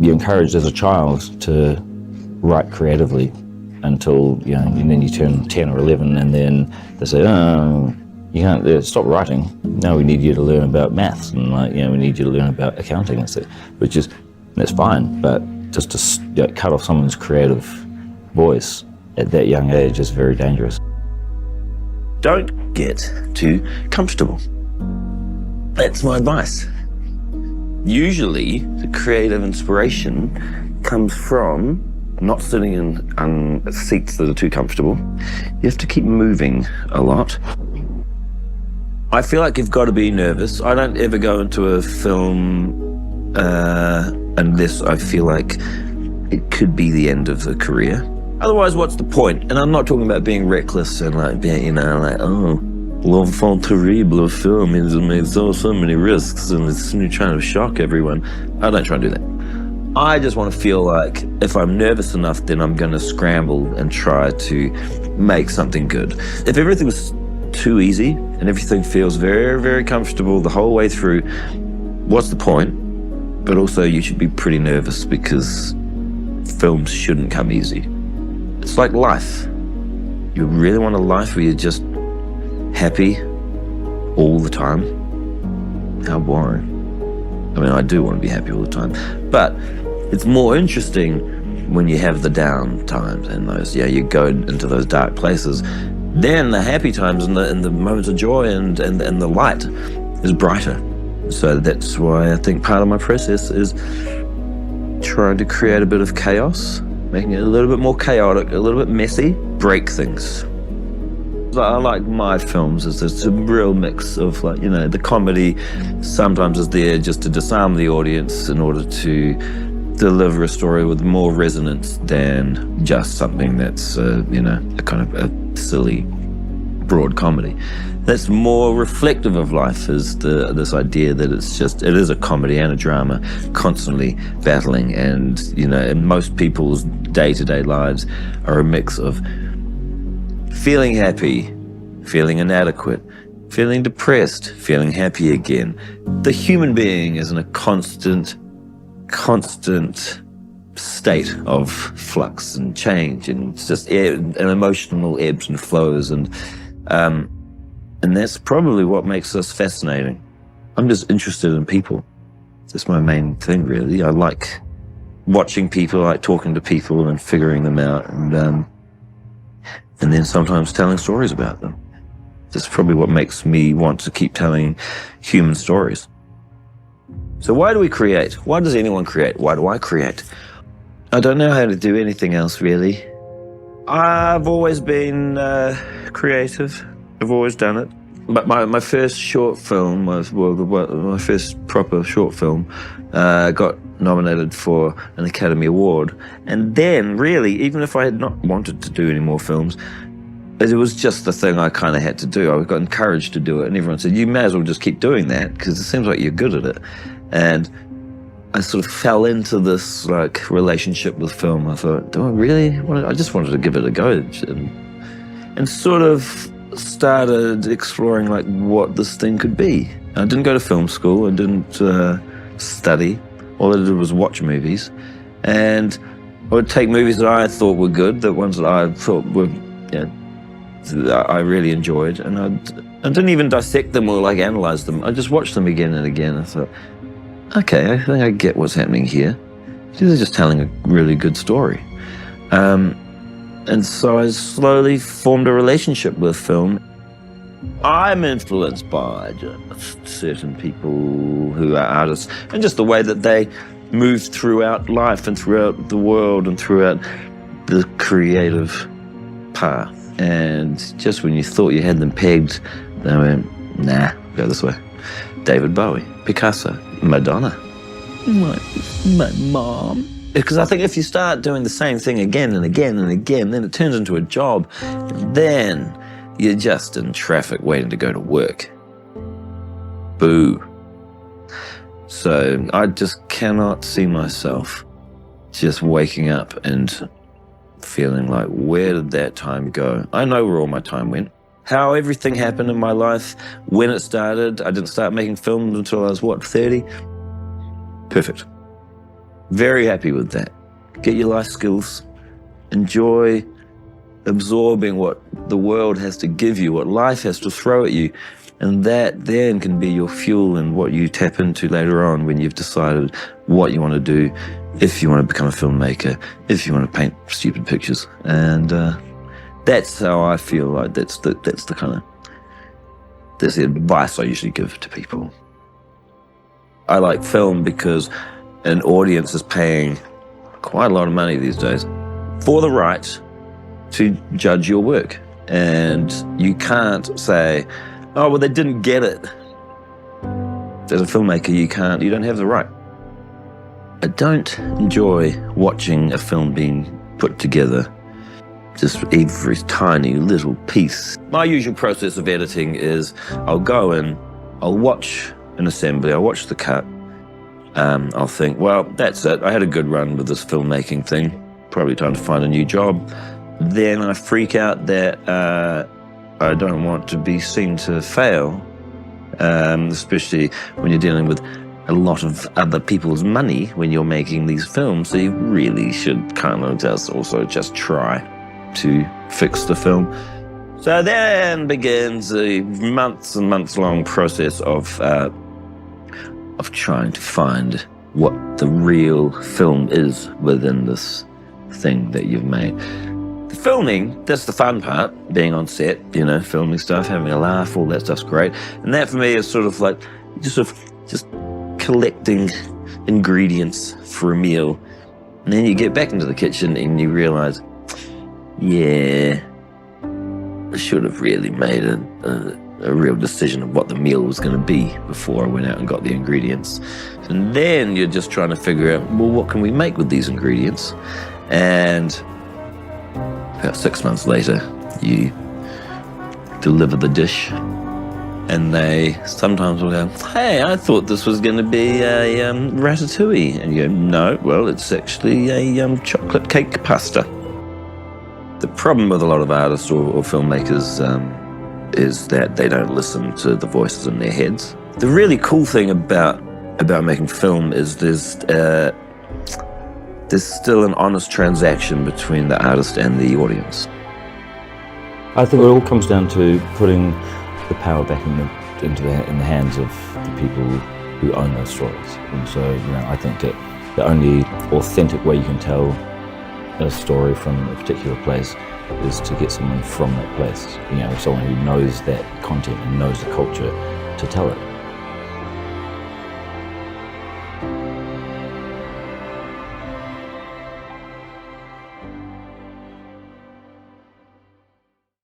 you're encouraged as a child to write creatively until, you know, and then you turn 10 or 11 and then they say, oh, you can't, stop writing. Now we need you to learn about maths and, like, you know, we need you to learn about accounting and stuff, which is, that's fine, but just to, you know, cut off someone's creative voice at that young age is very dangerous. Don't get too comfortable. That's my advice. Usually, the creative inspiration comes from not sitting in seats that are too comfortable. You have to keep moving a lot. I feel like you've got to be nervous. I don't ever go into a film unless I feel like it could be the end of the career. Otherwise, what's the point? And I'm not talking about being reckless and like being, you know, like, oh, l'enfant terrible of film is made so many risks and it's trying to shock everyone. I don't try and do that. I just want to feel like if I'm nervous enough, then I'm going to scramble and try to make something good. If everything was too easy and everything feels very, very comfortable the whole way through, what's the point? But also you should be pretty nervous because films shouldn't come easy. It's like life. You really want a life where you're just happy all the time? How boring. I mean, I do want to be happy all the time, but it's more interesting when you have the down times and those, yeah, you go into those dark places. Then the happy times and the moments of joy and the light is brighter. So that's why I think part of my process is trying to create a bit of chaos, making it a little bit more chaotic, a little bit messy, break things. I like my films as it's a real mix of, like, you know, the comedy sometimes is there just to disarm the audience in order to deliver a story with more resonance than just something that's, you know, a kind of a silly, broad comedy. That's more reflective of life, is this idea that it is a comedy and a drama constantly battling, and, you know, and most people's day-to-day lives are a mix of feeling happy, feeling inadequate, feeling depressed, feeling happy again. The human being is in a constant state of flux and change, and it's just an emotional ebbs and flows, and that's probably what makes us fascinating. I'm just interested in people. That's my main thing, really. I like watching people, I like talking to people and figuring them out, and then sometimes telling stories about them. That's probably what makes me want to keep telling human stories. So why do we create? Why does anyone create? Why do I create? I don't know how to do anything else, really. I've always been creative. I've always done it. But my first short film, my first proper short film, got nominated for an Academy Award. And then, really, even if I had not wanted to do any more films, it was just the thing I kind of had to do. I got encouraged to do it, and everyone said, you may as well just keep doing that, because it seems like you're good at it. And I sort of fell into this, like, relationship with film. I thought, do I really want to? I just wanted to give it a go, and sort of started exploring, like, what this thing could be. I didn't go to film school. I didn't study. All I did was watch movies, and I would take movies that I thought were good, the ones that I thought were, you know, that I really enjoyed, and I didn't even dissect them or, like, analyze them. I just watched them again and again. I thought, okay, I think I get what's happening here. They're just telling a really good story. And so I slowly formed a relationship with film. I'm influenced by just certain people who are artists, and just the way that they move throughout life and throughout the world and throughout the creative path. And just when you thought you had them pegged, they went, nah, go this way. David Bowie, Picasso, Madonna, my mom. Because I think if you start doing the same thing again and again and again, then it turns into a job. Then you're just in traffic waiting to go to work. Boo. So I just cannot see myself just waking up and feeling like, where did that time go? I know where all my time went. How everything happened in my life, when it started. I didn't start making films until I was, what, 30? Perfect. Very happy with that. Get your life skills. Enjoy absorbing what the world has to give you, what life has to throw at you. And that then can be your fuel and what you tap into later on when you've decided what you want to do, if you want to become a filmmaker, if you want to paint stupid pictures. And that's how I feel like that's the advice I usually give to people. I like film because an audience is paying quite a lot of money these days for the right to judge your work. And you can't say, oh, well, they didn't get it. As a filmmaker, you don't have the right. I don't enjoy watching a film being put together, just every tiny little piece. My usual process of editing is I'll go in, I'll watch an assembly, I'll watch the cut, I'll think, well, that's it. I had a good run with this filmmaking thing. Probably time to find a new job. Then I freak out that I don't want to be seen to fail, especially when you're dealing with a lot of other people's money when you're making these films. So you really should kind of just try to fix the film. So then begins a months and months long process of trying to find what the real film is within this thing that you've made. The filming, that's the fun part, being on set, filming stuff, having a laugh, all that stuff's great. And that for me is sort of like just collecting ingredients for a meal. And then you get back into the kitchen and you realize, yeah, I should have really made a real decision of what the meal was going to be before I went out and got the ingredients. And then you're just trying to figure out, well, what can we make with these ingredients? And about 6 months later, you deliver the dish, and they sometimes will go, hey, I thought this was going to be a ratatouille. And you go, no, well, it's actually a chocolate cake pasta. The problem with a lot of artists or filmmakers is that they don't listen to the voices in their heads. The really cool thing about making film is there's still an honest transaction between the artist and the audience. I think it all comes down to putting the power back in the hands of the people who own those stories. And so, I think that the only authentic way you can tell a story from a particular place is to get someone from that place. Someone who knows that content and knows the culture to tell it.